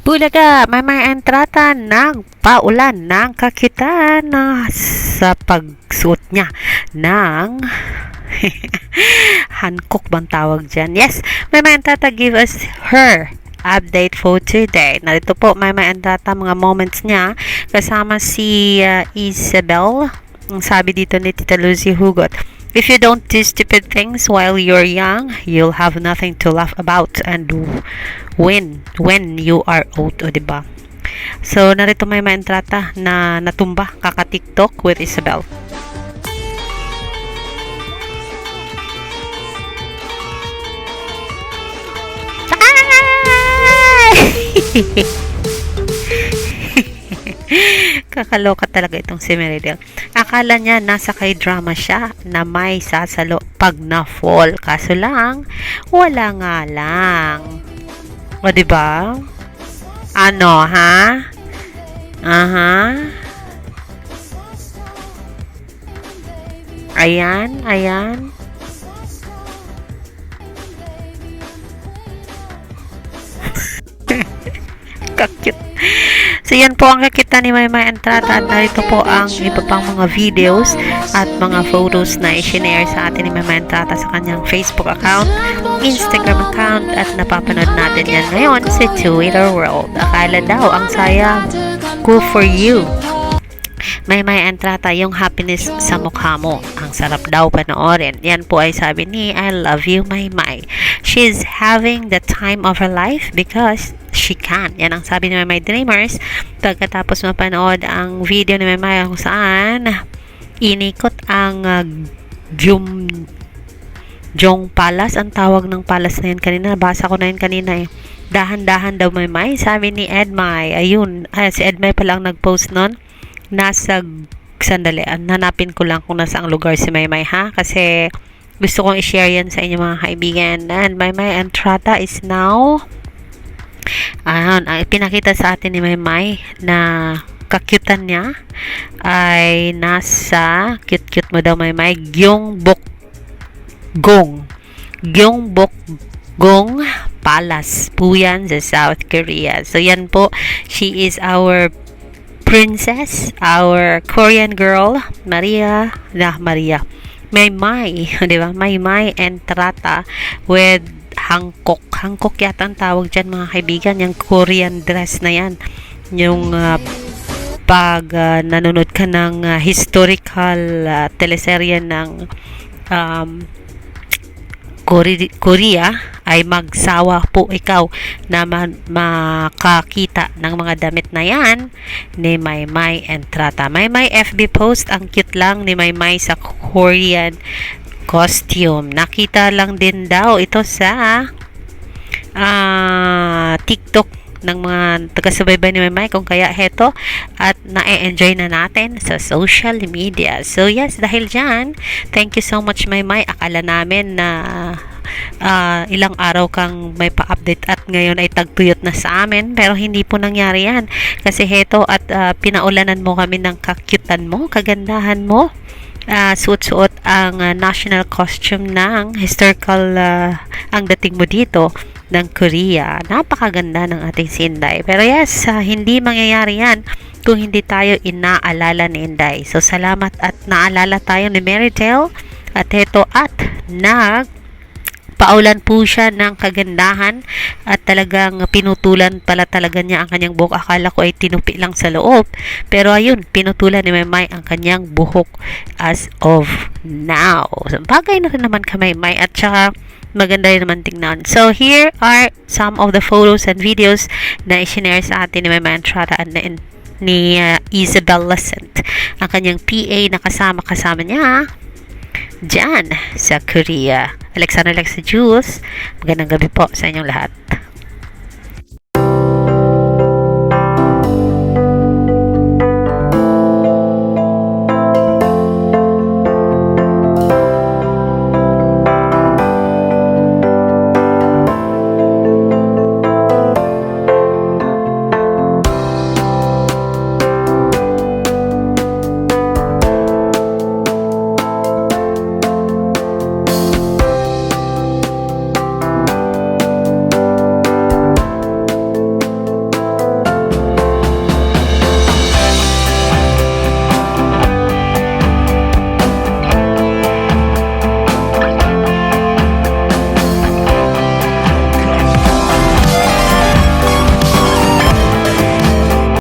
Bulaga, may entrata ng paulan ng kakitaan sa pagsuot niya ng Hancock bang tawag dyan? Yes, may entrata give us her update for today. Narito po, may entrata mga moments niya kasama si Isabel. Ang sabi dito ni Tita Lucy Hugot, if you don't do stupid things while you're young, you'll have nothing to laugh about and when you are old, o diba? So, narito may entrata na natumba kaka-TikTok with Isabel. Kakaloka talaga itong si Meridel. Akala niya nasa kay drama siya na may sasalo pag na-fall. Kaso lang, wala nga lang. O diba? Ano, ha? Aha. Ayan, ayan. Kakit. So, yan po ang kakita ni Maymay Entrata at narito po ang iba pang mga videos at mga photos na i-share sa atin ni Maymay Entrata sa kanyang Facebook account, Instagram account at napapanood natin yan ngayon sa Twitter world. Akala daw ang saya, cool for you. Maymay Entrata, yung happiness sa mukha mo. Ang sarap daw panoorin. Yan po ay sabi ni I love you Maymay. She's having the time of her life because she can. Yan ang sabi ni Maymay Dreamers pagkatapos mapanood ang video ni Maymay kung saan inikot ang Jong Palace. Ang tawag ng palace na yun kanina. Basa ko na yun kanina eh. Dahan-dahan daw Maymay. Sabi ni Edmay. Ayun. Si Edmay pala ang nag-post nun. Nasa sandali. Hanapin ko lang kung nasa ang lugar si Maymay ha. Kasi gusto kong i-share yan sa inyo mga kaibigan. And Maymay Entrata is now pinakita sa atin ni Maymay na kakyutan niya ay nasa cute-cute mo daw Maymay Gyeongbokgung Palace po yan sa South Korea. So yan po, she is our princess, our Korean girl, Maymay, di ba? Maymay Entrata with Hancock yata ang tawag dyan mga kaibigan, yung Korean dress na yan, yung pag nanonood ka ng historical teleserye ng Korea ay magsawa po ikaw na makakita ng mga damit na yan ni Maymay Entrata. Maymay FB post, ang cute lang ni Maymay sa Korean costume. Nakita lang din daw ito sa TikTok ng mga taga-subaybay ni Maymay kung kaya heto at na-enjoy na natin sa social media. So yes, dahil dyan, thank you so much Maymay. Akala namin na ilang araw kang may pa-update at ngayon ay tagtuyot na sa amin, pero hindi po nangyari yan kasi heto at pinaulanan mo kami ng kakyutan mo, kagandahan mo. Suot-suot ang national costume ng historical ang dating mo dito ng Korea. Napakaganda ng ating Sinday. Pero yes, hindi mangyayari yan kung hindi tayo inaalala ni Inday. So salamat at naalala tayo ni Meridel at heto at paulan po siya ng kagandahan at talagang pinutulan pala talaga niya ang kanyang buhok. Akala ko ay tinupi lang sa loob. Pero ayun, pinutulan ni Maymay ang kanyang buhok as of now. So, bagay na rin naman ka Maymay at saka maganda rin naman tingnan. So here are some of the photos and videos na i-share sa atin ni Maymay Entrata at ni Isabel Lucent. Ang kanyang PA na kasama niya dyan sa Korea. Alexander Jules, magandang gabi po sa inyong lahat.